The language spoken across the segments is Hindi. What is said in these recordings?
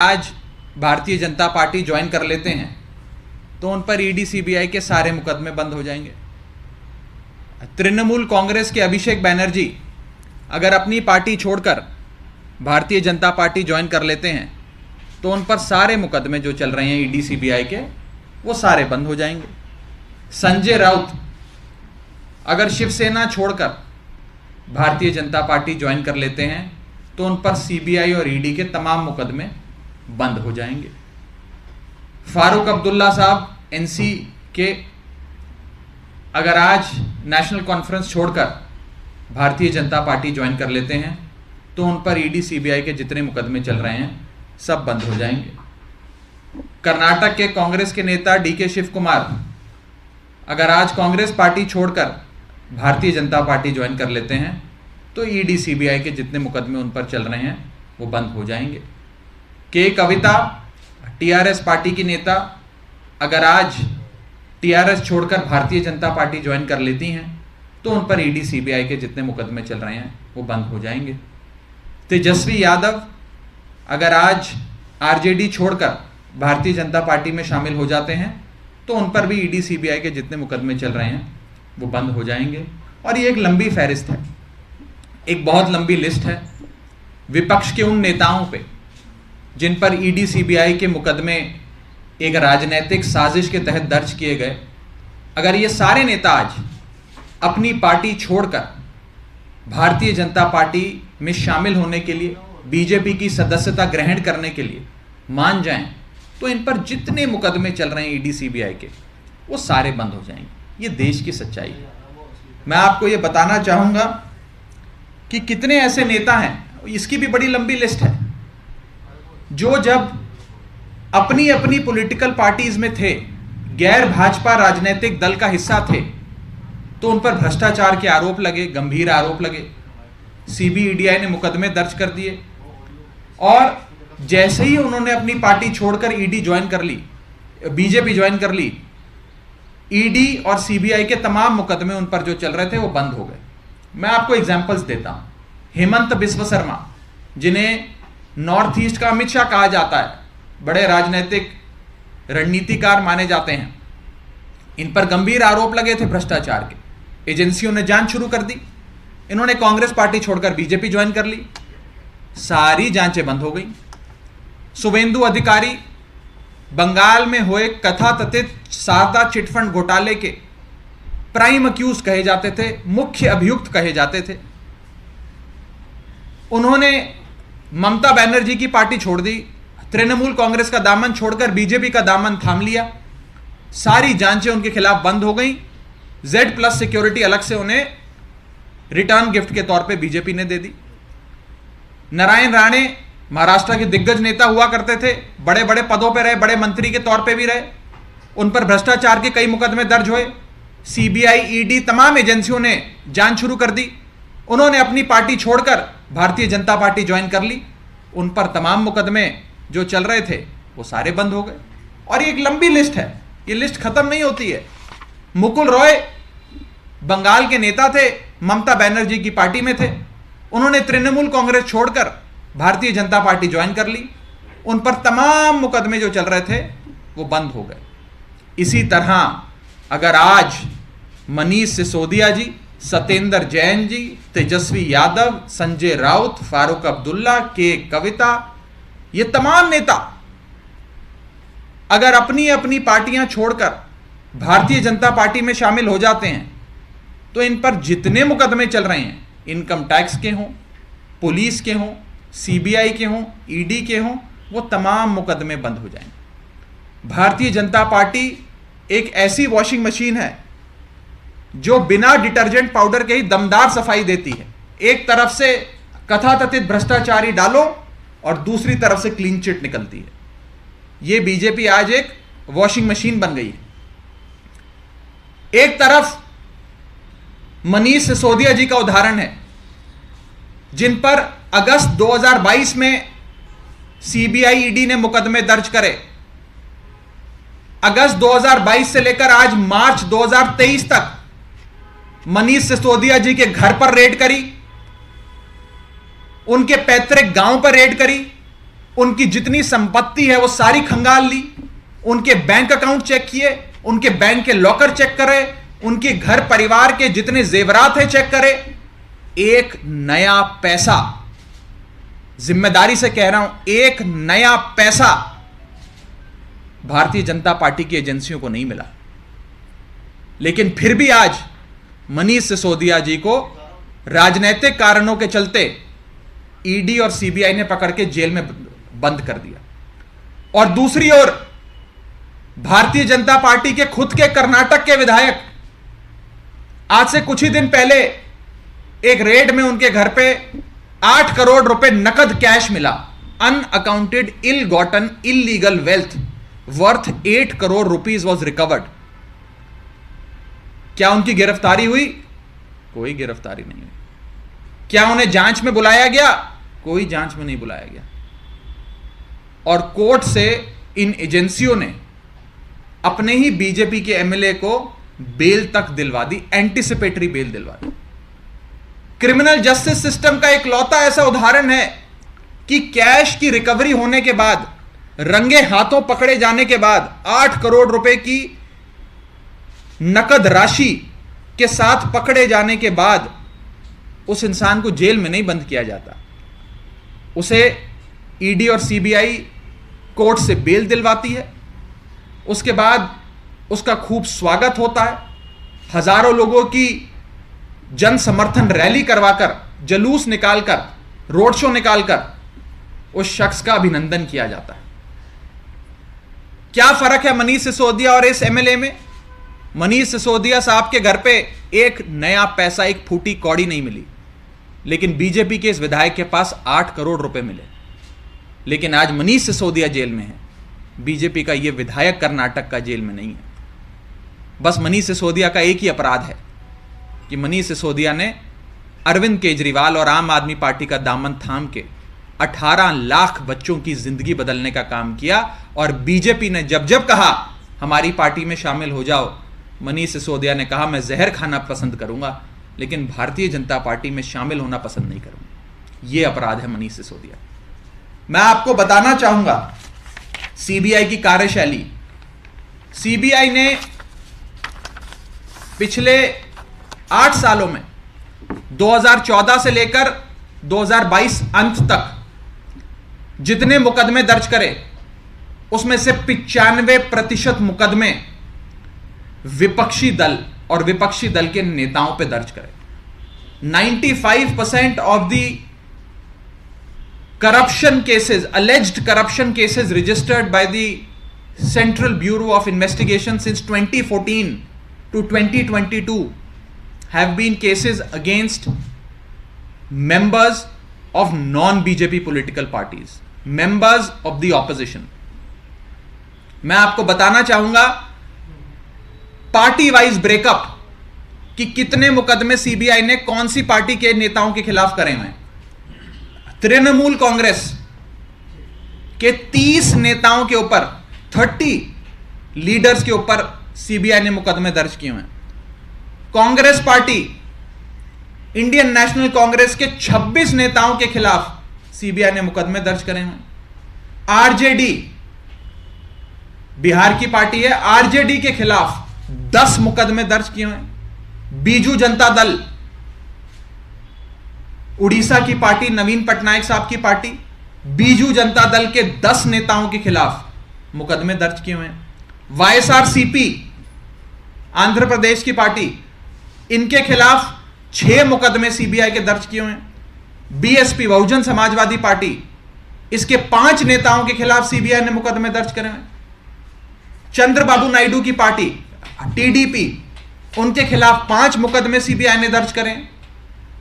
आज भारतीय जनता पार्टी ज्वाइन कर लेते हैं तो उन पर ईडी सीबीआई के सारे मुकदमे बंद हो जाएंगे। तृणमूल कांग्रेस के अभिषेक बैनर्जी अगर अपनी पार्टी छोड़कर भारतीय जनता पार्टी ज्वाइन कर लेते हैं तो उन पर सारे मुकदमे जो चल रहे हैं ईडी सीबीआई के वो सारे बंद हो जाएंगे। संजय राउत अगर शिवसेना छोड़कर भारतीय जनता पार्टी ज्वाइन कर लेते हैं तो उन पर सीबीआई और ईडी के तमाम मुकदमे बंद हो जाएंगे। फारूक अब्दुल्ला साहब एनसी के अगर आज नेशनल कॉन्फ्रेंस छोड़कर भारतीय जनता पार्टी ज्वाइन कर लेते हैं तो उन पर ईडी सीबीआई के जितने मुकदमे चल रहे हैं सब बंद हो जाएंगे। कर्नाटक के कांग्रेस के नेता डीके शिव कुमार अगर आज कांग्रेस पार्टी छोड़कर भारतीय जनता पार्टी ज्वाइन कर लेते हैं तो ईडी सीबीआई के जितने मुकदमे उन पर चल रहे हैं वो बंद हो जाएंगे। के कविता टीआरएस पार्टी की नेता अगर आज टीआरएस छोड़कर भारतीय जनता पार्टी ज्वाइन कर लेती हैं तो उन पर ईडी सीबीआई के जितने मुकदमे चल रहे हैं वो बंद हो जाएंगे। तेजस्वी यादव अगर आज आरजेडी छोड़कर भारतीय जनता पार्टी में शामिल हो जाते हैं तो उन पर भी ईडी सीबीआई के जितने मुकदमे चल रहे हैं वो बंद हो जाएंगे। और ये एक लंबी फहरिस्त है, एक बहुत लंबी लिस्ट है विपक्ष के उन नेताओं पे जिन पर ईडी सीबीआई के मुकदमे एक राजनीतिक साजिश के तहत दर्ज किए गए। अगर ये सारे नेता आज अपनी पार्टी छोड़कर भारतीय जनता पार्टी में शामिल होने के लिए, बीजेपी की सदस्यता ग्रहण करने के लिए मान जाएं तो इन पर जितने मुकदमे चल रहे हैं ईडी सीबीआई के वो सारे बंद हो जाएंगे। ये देश की सच्चाई है। मैं आपको ये बताना चाहूँगा कि कितने ऐसे नेता हैं, इसकी भी बड़ी लंबी लिस्ट है, जो जब अपनी अपनी पॉलिटिकल पार्टीज में थे, गैर भाजपा राजनीतिक दल का हिस्सा थे, तो उन पर भ्रष्टाचार के आरोप लगे, गंभीर आरोप लगे, सीबीईडीआई ने मुकदमे दर्ज कर दिए और जैसे ही उन्होंने अपनी पार्टी छोड़कर ईडी ज्वाइन कर ली, बीजेपी ज्वाइन कर ली, ईडी और सीबीआई के तमाम मुकदमे उन पर जो चल रहे थे वो बंद हो गए। मैं आपको एग्जांपल्स देता हूं। हेमंत बिस्व शर्मा जिन्हें नॉर्थ ईस्ट का अमित शाह कहा जाता है, बड़े राजनीतिक रणनीतिकार माने जाते हैं, इन पर गंभीर आरोप लगे थे भ्रष्टाचार के। एजेंसियों ने जांच शुरू कर दी, इन्होंने कांग्रेस पार्टी छोड़कर बीजेपी ज्वाइन कर ली, सारी जांचें बंद हो गई। शुभेंदु अधिकारी बंगाल में हुए कथाकथित शारदा चिटफंड घोटाले के प्राइम अक्यूज कहे जाते थे, मुख्य अभियुक्त कहे जाते थे। उन्होंने ममता बनर्जी की पार्टी छोड़ दी, तृणमूल कांग्रेस का दामन छोड़कर बीजेपी का दामन थाम लिया, सारी जांचें उनके खिलाफ बंद हो गई। Z+ सिक्योरिटी अलग से उन्हें रिटर्न गिफ्ट के तौर पे बीजेपी ने दे दी। नारायण राणे महाराष्ट्र के दिग्गज नेता हुआ करते थे, बड़े बड़े पदों पे रहे, बड़े मंत्री के तौर पे भी रहे, उन पर भ्रष्टाचार के कई मुकदमे दर्ज हुए। सीबीआई, ईडी तमाम एजेंसियों ने जांच शुरू कर दी। उन्होंने अपनी पार्टी छोड़कर भारतीय जनता पार्टी ज्वाइन कर ली, उन पर तमाम मुकदमे जो चल रहे थे वो सारे बंद हो गए। और ये एक लंबी लिस्ट है, ये लिस्ट खत्म नहीं होती है। मुकुल रॉय बंगाल के नेता थे, ममता बनर्जी की पार्टी में थे, उन्होंने तृणमूल कांग्रेस छोड़कर भारतीय जनता पार्टी ज्वाइन कर ली, उन पर तमाम मुकदमे जो चल रहे थे वो बंद हो गए। इसी तरह अगर आज मनीष सिसोदिया जी, सत्येंद्र जैन जी, तेजस्वी यादव, संजय राउत, फारूक अब्दुल्ला, के कविता, ये तमाम नेता अगर अपनी अपनी पार्टियां छोड़कर भारतीय जनता पार्टी में शामिल हो जाते हैं तो इन पर जितने मुकदमे चल रहे हैं, इनकम टैक्स के हों, पुलिस के हों, सीबीआई के हों, ईडी के हों, वो तमाम मुकदमे बंद हो जाएंगे। भारतीय जनता पार्टी एक ऐसी वॉशिंग मशीन है जो बिना डिटर्जेंट पाउडर के ही दमदार सफाई देती है। एक तरफ से कथाकथित भ्रष्टाचारी डालो और दूसरी तरफ से क्लीन चिट निकलती है। यह बीजेपी आज एक वॉशिंग मशीन बन गई है। एक तरफ मनीष सिसोदिया जी का उदाहरण है, जिन पर अगस्त 2022 में सीबीआई, ईडी ने मुकदमे दर्ज करे। अगस्त 2022 से लेकर आज मार्च 2023 तक मनीष सिसोदिया जी के घर पर रेड करी, उनके पैतृक गांव पर रेड करी, उनकी जितनी संपत्ति है वो सारी खंगाल ली, उनके बैंक अकाउंट चेक किए, उनके बैंक के लॉकर चेक करे, उनके घर परिवार के जितने जेवरात हैं चेक करे। एक नया पैसा, जिम्मेदारी से कह रहा हूं, एक नया पैसा भारतीय जनता पार्टी की एजेंसियों को नहीं मिला। लेकिन फिर भी आज मनीष सिसोदिया जी को राजनीतिक कारणों के चलते ईडी और सीबीआई ने पकड़ के जेल में बंद कर दिया। और दूसरी ओर भारतीय जनता पार्टी के खुद के कर्नाटक के विधायक, आज से कुछ ही दिन पहले एक रेड में उनके घर पे 8 करोड़ रुपए नकद कैश मिला। Unaccounted ill gotten illegal wealth worth 8 crore rupees was recovered. क्या उनकी गिरफ्तारी हुई? कोई गिरफ्तारी नहीं हुई। क्या उन्हें जांच में बुलाया गया? कोई जांच में नहीं बुलाया गया। और कोर्ट से इन एजेंसियों ने अपने ही बीजेपी के एमएलए को बेल तक दिलवा दी, एंटीसिपेटरी बेल दिलवा दी। क्रिमिनल जस्टिस सिस्टम का एक लौता ऐसा उदाहरण है कि कैश की रिकवरी होने के बाद, रंगे हाथों पकड़े जाने के बाद, 8 करोड़ रुपए की नकद राशि के साथ पकड़े जाने के बाद उस इंसान को जेल में नहीं बंद किया जाता, उसे ईडी और सीबीआई कोर्ट से बेल दिलवाती है। उसके बाद उसका खूब स्वागत होता है, हजारों लोगों की जन समर्थन रैली करवाकर, जुलूस निकालकर, रोड शो निकालकर उस शख्स का अभिनंदन किया जाता है। क्या फर्क है मनीष सिसोदिया और इस एमएलए में? मनीष सिसोदिया साहब के घर पे एक नया पैसा, एक फूटी कौड़ी नहीं मिली, लेकिन बीजेपी के इस विधायक के पास 8 करोड़ रुपए मिले। लेकिन आज मनीष सिसोदिया जेल में है, बीजेपी का यह विधायक कर्नाटक का जेल में नहीं है। बस मनीष सिसोदिया का एक ही अपराध है कि मनीष सिसोदिया ने अरविंद केजरीवाल और आम आदमी पार्टी का दामन थाम के 18 लाख बच्चों की जिंदगी बदलने का काम किया। और बीजेपी ने जब जब कहा हमारी पार्टी में शामिल हो जाओ, मनीष सिसोदिया ने कहा मैं जहर खाना पसंद करूंगा, लेकिन भारतीय जनता पार्टी में शामिल होना पसंद नहीं करूंगा। यह अपराध है मनीष सिसोदिया। मैं आपको बताना चाहूंगा सीबीआई की कार्यशैली। सीबीआई ने पिछले 8 सालों में 2014 से लेकर 2022 अंत तक जितने मुकदमे दर्ज करे, उसमें से 95% मुकदमे विपक्षी दल और विपक्षी दल के नेताओं पे दर्ज करे। 95% of the corruption cases, alleged corruption cases registered by the Central Bureau of Investigation since 2014 to 2022 have been cases against members of non-BJP political parties, members of the opposition. मैं आपको बताना चाहूंगा पार्टी वाइज ब्रेकअप कि कितने मुकदमे सीबीआई ने कौन सी पार्टी के नेताओं के खिलाफ करे हुए हैं। तृणमूल कांग्रेस के 30 नेताओं के ऊपर, 30 लीडर्स के ऊपर सीबीआई ने मुकदमे दर्ज किए हैं। Congress party, Indian national Congress के 26 नेताओं के खिलाफ सीबीआई ने मुकदमे दर्ज करे हैं। आरजेडी, बिहार की पार्टी है, आरजेडी के खिलाफ 10 मुकदमे दर्ज किए हैं। बीजू जनता दल, उड़ीसा की पार्टी, नवीन पटनायक साहब की पार्टी, बीजू जनता दल के 10 नेताओं के खिलाफ मुकदमे दर्ज किए हुए हैं। वाईएसआरसीपी, आंध्र प्रदेश की पार्टी, इनके खिलाफ 6 मुकदमे सीबीआई के दर्ज किए हुए हैं। बीएसपी, बहुजन समाजवादी पार्टी, इसके 5 नेताओं के खिलाफ सीबीआई ने मुकदमे दर्ज करे हैं। चंद्रबाबू नायडू की पार्टी, टीडीपी, उनके खिलाफ 5 मुकदमे सीबीआई ने दर्ज करे।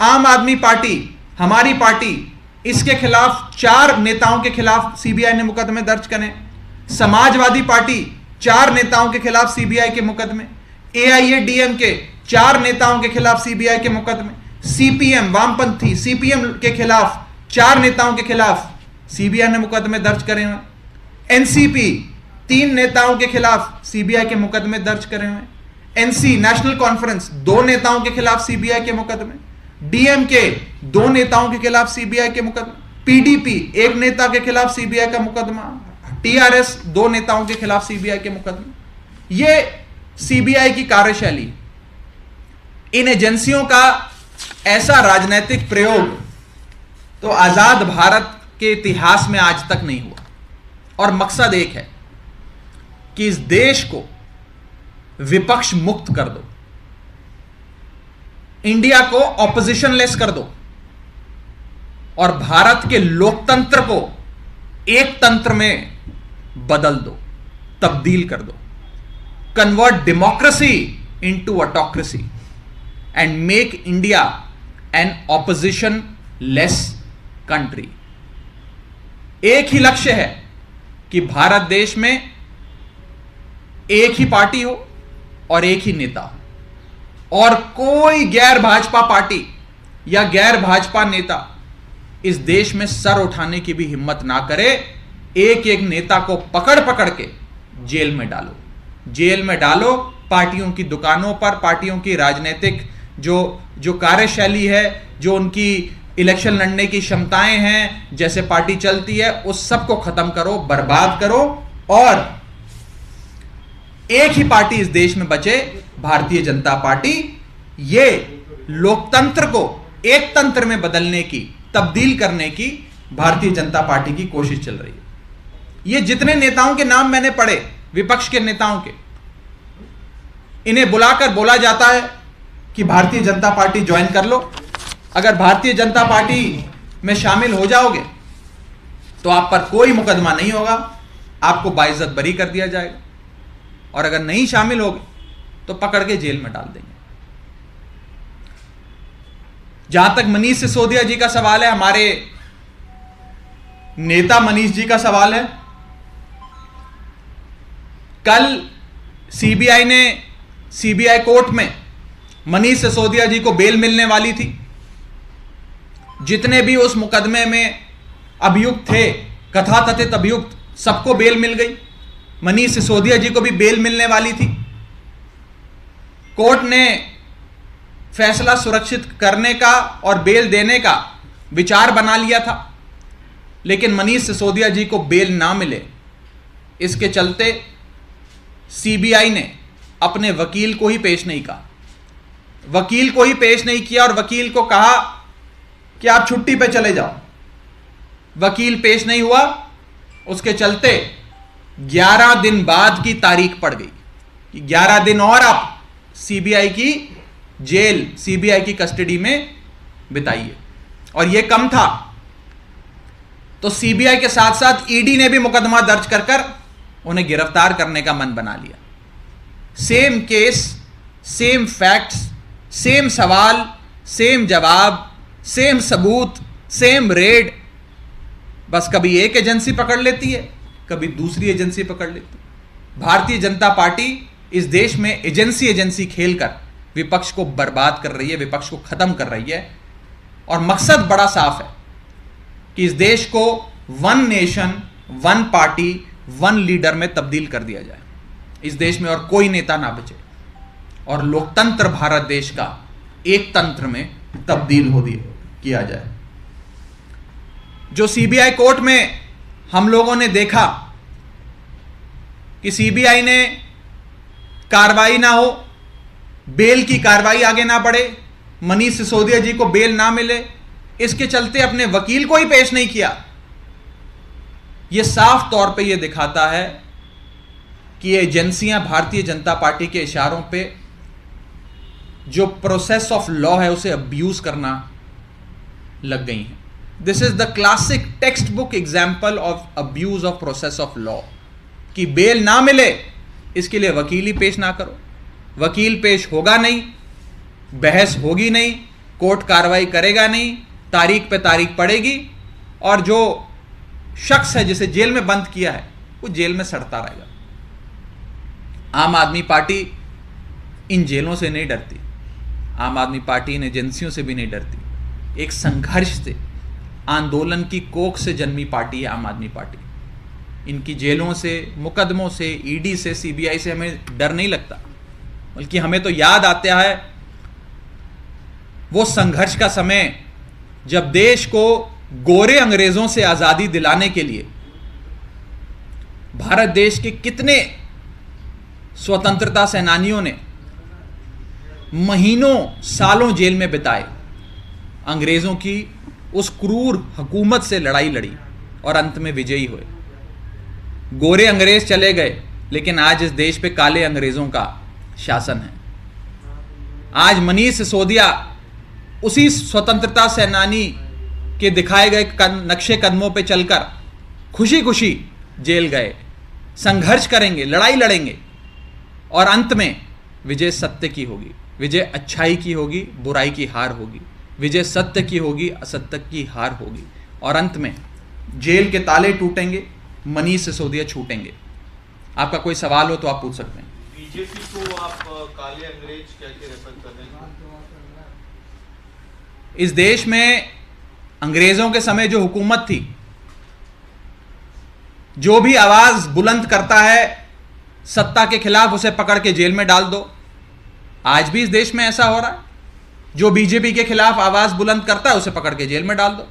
आम आदमी पार्टी, हमारी पार्टी, इसके खिलाफ 4 नेताओं के खिलाफ सीबीआई ने मुकदमे दर्ज करे। समाजवादी पार्टी, 4 नेताओं के खिलाफ सीबीआई के मुकदमे। एआईएडीएम के 4 नेताओं के खिलाफ सीबीआई के मुकदमे। सीपीएम, वामपंथी सीपीएम के खिलाफ 4 नेताओं के खिलाफ सीबीआई ने मुकदमे दर्ज करे हुए। एनसीपी, 3 नेताओं के खिलाफ सीबीआई के मुकदमे दर्ज करे हुए। एनसी, नेशनल कॉन्फ्रेंस, 2 नेताओं के खिलाफ सीबीआई के मुकदमे। डीएमके, 2 नेताओं के खिलाफ सीबीआई के मुकदमे। पीडीपी एक नेता के खिलाफ सीबीआई का मुकदमा, टीआरएस 2 नेताओं के खिलाफ सीबीआई के मुकदमे। ये सीबीआई की कार्यशैली, इन एजेंसियों का ऐसा राजनीतिक प्रयोग तो आजाद भारत के इतिहास में आज तक नहीं हुआ। और मकसद एक है कि इस देश को विपक्ष मुक्त कर दो, इंडिया को ऑपोजिशन लेस कर दो और भारत के लोकतंत्र को एक तंत्र में बदल दो, तब्दील कर दो। Convert democracy into autocracy and make India an opposition less country. एक ही लक्ष्य है कि भारत देश में एक ही पार्टी हो और एक ही नेता हो, और कोई गैर भाजपा पार्टी या गैर भाजपा नेता इस देश में सर उठाने की भी हिम्मत ना करे। एक एक नेता को पकड़ पकड़ के जेल में डालो, जेल में डालो। पार्टियों की दुकानों पर, पार्टियों की राजनीतिक जो कार्यशैली है, जो उनकी इलेक्शन लड़ने की क्षमताएं हैं, जैसे पार्टी चलती है, उस सब को खत्म करो, बर्बाद करो, और एक ही पार्टी इस देश में बचे, भारतीय जनता पार्टी। ये लोकतंत्र को एक तंत्र में बदलने की, तब्दील करने की भारतीय जनता पार्टी की कोशिश चल रही है। ये जितने नेताओं के नाम मैंने पढ़े, विपक्ष के नेताओं के, इन्हें बुलाकर बोला जाता है कि भारतीय जनता पार्टी ज्वाइन कर लो। अगर भारतीय जनता पार्टी में शामिल हो जाओगे तो आप पर कोई मुकदमा नहीं होगा, आपको बाइज्जत बरी कर दिया जाएगा, और अगर नहीं शामिल होगे तो पकड़ के जेल में डाल देंगे। जहां तक मनीष सिसोदिया जी का सवाल है, हमारे नेता मनीष जी का सवाल है, कल सीबीआई कोर्ट में मनीष सिसोदिया जी को बेल मिलने वाली थी। जितने भी उस मुकदमे में अभियुक्त थे, कथाकथित अभियुक्त, सबको बेल मिल गई। मनीष सिसोदिया जी को भी बेल मिलने वाली थी। कोर्ट ने फैसला सुरक्षित करने का और बेल देने का विचार बना लिया था, लेकिन मनीष सिसोदिया जी को बेल ना मिले, इसके चलते सीबीआई ने अपने वकील को ही पेश नहीं किया, वकील को ही पेश नहीं किया, और वकील को कहा कि आप छुट्टी पे चले जाओ। वकील पेश नहीं हुआ, उसके चलते 11 दिन बाद की तारीख पड़ गई कि 11 दिन और आप सीबीआई की जेल, सीबीआई की कस्टडी में बिताइए। और यह कम था तो सीबीआई के साथ साथ ईडी ने भी मुकदमा दर्ज कर उन्हें गिरफ्तार करने का मन बना लिया। Same case, same facts, same सवाल, सेम जवाब, सेम सबूत, सेम रेड, बस कभी एक एजेंसी पकड़ लेती है, कभी दूसरी एजेंसी पकड़ लेती है। भारतीय जनता पार्टी इस देश में एजेंसी खेलकर विपक्ष को बर्बाद कर रही है, विपक्ष को खत्म कर रही है, और मकसद बड़ा साफ है कि इस देश को one nation, one party, one leader में तब्दील कर दिया जाए। इस देश में और कोई नेता ना बचे और लोकतंत्र भारत देश का एक तंत्र में तब्दील किया जाए। जो सीबीआई कोर्ट में हम लोगों ने देखा कि सीबीआई ने कार्रवाई ना हो, बेल की कार्रवाई आगे ना बढ़े, मनीष सिसोदिया जी को बेल ना मिले, इसके चलते अपने वकील को ही पेश नहीं किया। यह साफ तौर पे यह दिखाता है कि ये एजेंसियां भारतीय जनता पार्टी के इशारों पे जो प्रोसेस ऑफ लॉ है उसे अब्यूज करना लग गई हैं। This is the classic text book example of abuse of process of law, कि बेल ना मिले इसके लिए वकील ही पेश ना करो, वकील पेश होगा नहीं, बहस होगी नहीं, कोर्ट कार्रवाई करेगा नहीं, तारीख पे तारीख पड़ेगी, और जो शख्स है जिसे जेल में बंद किया है वो जेल में सड़ता रहेगा। आम आदमी पार्टी इन जेलों से नहीं डरती, आम आदमी पार्टी इन एजेंसियों से भी नहीं डरती। एक संघर्ष से, आंदोलन की कोख से जन्मी पार्टी है आम आदमी पार्टी। इनकी जेलों से, मुकदमों से, ईडी से, सीबीआई से हमें डर नहीं लगता, बल्कि हमें तो याद आता है वो संघर्ष का समय जब देश को गोरे अंग्रेजों से आजादी दिलाने के लिए भारत देश के कितने स्वतंत्रता सेनानियों ने महीनों सालों जेल में बिताए, अंग्रेजों की उस क्रूर हुकूमत से लड़ाई लड़ी और अंत में विजयी हुए। गोरे अंग्रेज चले गए, लेकिन आज इस देश पे काले अंग्रेजों का शासन है। आज मनीष सिसोदिया उसी स्वतंत्रता सेनानी के दिखाए गए नक्शे कदमों पे चलकर खुशी खुशी जेल गए। संघर्ष करेंगे, लड़ाई लड़ेंगे और अंत में विजय सत्य की होगी, विजय अच्छाई की होगी, बुराई की हार होगी, विजय सत्य की होगी, असत्य की हार होगी और अंत में जेल के ताले टूटेंगे, मनीष सिसोदिया छूटेंगे। आपका कोई सवाल हो तो आप पूछ सकते हैं। बीजेपी को आप काले अंग्रेज कैसे रेफर कर रहे हैं? इस देश में अंग्रेजों के समय जो हुकूमत थी, जो भी आवाज बुलंद करता है सत्ता के खिलाफ उसे पकड़ के जेल में डाल दो। आज भी इस देश में ऐसा हो रहा है, जो बीजेपी के खिलाफ आवाज बुलंद करता है उसे पकड़ के जेल में डाल दो।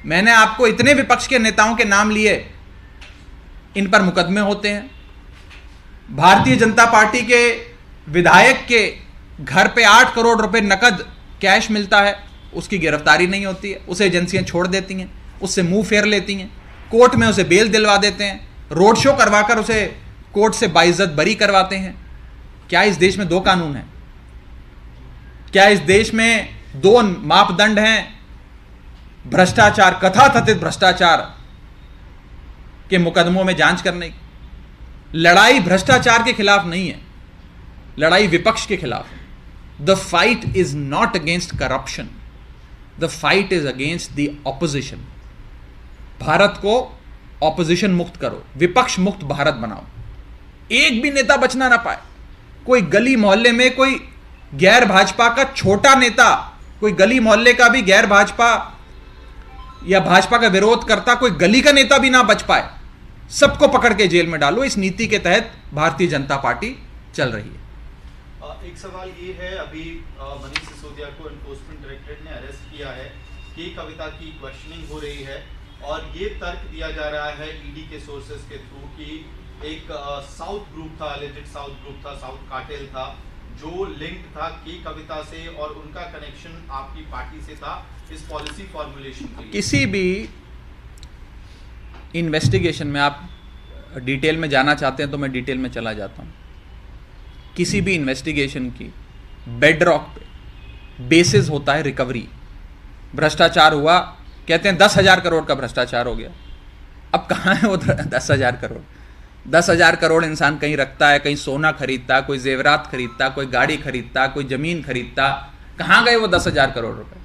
मैंने आपको इतने विपक्ष के नेताओं के नाम लिए, इन पर मुकदमे होते हैं। भारतीय जनता पार्टी के विधायक के घर पे 8 करोड़ रुपए नकद कैश मिलता है, उसकी गिरफ्तारी नहीं होती है, उसे एजेंसियां छोड़ देती हैं, उससे मुंह फेर लेती हैं, कोर्ट में उसे बेल दिलवा देते हैं, रोड शो करवाकर उसे कोर्ट से बाइज्जत बरी करवाते हैं। क्या इस देश में 2 कानून हैं? क्या इस देश में 2 मापदंड हैं? भ्रष्टाचार, कथाकथित भ्रष्टाचार के मुकदमों में जांच करने की। लड़ाई भ्रष्टाचार के खिलाफ नहीं है, लड़ाई विपक्ष के खिलाफ है। The fight is not against corruption, the fight is against the opposition. Bharat को ऑपोजिशन मुक्त करो, विपक्ष मुक्त भारत बनाओ, एक भी नेता बचना ना पाए। कोई गली मोहल्ले में कोई गैर भाजपा का छोटा नेता, कोई गली मोहल्ले का भी गैर भाजपा या भाजपा का विरोध करता कोई गली का नेता भी ना बच पाए, सबको पकड़ के जेल में डालो। इस नीति के तहत भारतीय जनता पार्टी चल रही है। एक सवाल ये है, अभी मनीष सिसोदिया को एनफोर्समेंट डायरेक्टरेट ने अरेस्ट किया है, के कविता की क्वेश्चनिंग हो रही है और ये तर्क दिया जा रहा है ईडी के सोर्सेस के थ्रू कि एक साउथ ग्रुप था, एलिजेड साउथ ग्रुप था, साउथ कार्टेल था, जो लिंक था के कविता से और उनका कनेक्शन आपकी पार्टी से था इस पॉलिसी फॉर्मुलेशन के लिए। किसी भी इन्वेस्टिगेशन में आप डिटेल में जाना चाहते हैं तो मैं डिटेल में चला जाता हूं। किसी भी इन्वेस्टिगेशन की बेडरॉक पे बेसिस होता है रिकवरी। भ्रष्टाचार हुआ, कहते हैं 10,000 करोड़ का भ्रष्टाचार हो गया। अब कहाँ है वो 10,000 करोड़? 10,000 करोड़ इंसान कहीं रखता है, कहीं सोना खरीदता, कोई जेवरात खरीदता, कोई गाड़ी खरीदता, कोई जमीन खरीदता। कहाँ गए वो 10,000 करोड़ रुपए?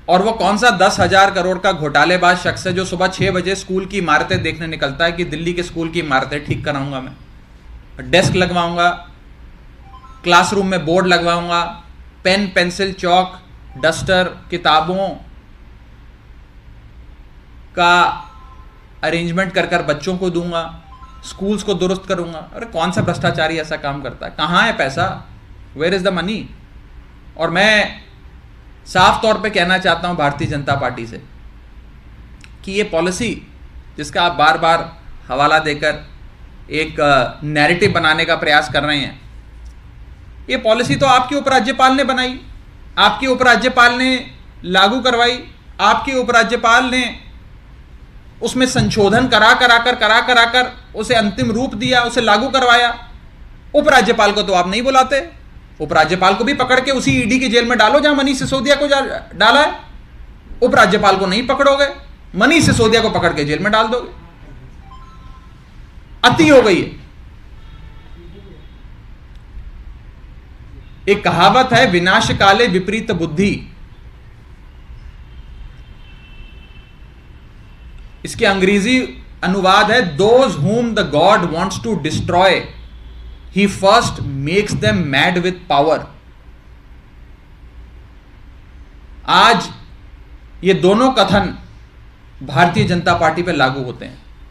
और वो कौन सा 10,000 करोड़ का घोटालेबाज शख्स है जो सुबह 6 बजे स्कूल की इमारतें देखने निकलता है कि दिल्ली के स्कूल की इमारतें ठीक कराऊंगा, मैं डेस्क लगवाऊंगा, क्लासरूम में बोर्ड लगवाऊंगा, पेन पेंसिल चौक डस्टर किताबों का अरेंजमेंट कर कर बच्चों को दूंगा, स्कूल्स को दुरुस्त करूंगा। अरे कौन सा भ्रष्टाचारी ऐसा काम करता है? कहाँ है पैसा? Where is the money? और मैं साफ तौर पे कहना चाहता हूं भारतीय जनता पार्टी से कि ये पॉलिसी जिसका आप बार बार हवाला देकर एक नैरेटिव बनाने का प्रयास कर रहे हैं, ये पॉलिसी तो आपके उपराज्यपाल ने बनाई, आपके उपराज्यपाल ने लागू करवाई, आपके उपराज्यपाल ने उसमें संशोधन करा कर उसे अंतिम रूप दिया, उसे लागू करवाया। उपराज्यपाल को तो आप नहीं बुलाते। उपराज्यपाल को भी पकड़ के उसी ईडी की जेल में डालो जहां मनीष सिसोदिया को डाला है। उपराज्यपाल को नहीं पकड़ोगे, मनीष सिसोदिया को पकड़ के जेल में डाल दोगे। अति हो गई है। एक कहावत है, विनाश काले विपरीत बुद्धि। इसके अंग्रेजी अनुवाद है, those whom the God wants to destroy, he first makes them mad with power। आज ये दोनों कथन भारतीय जनता पार्टी पर लागू होते हैं।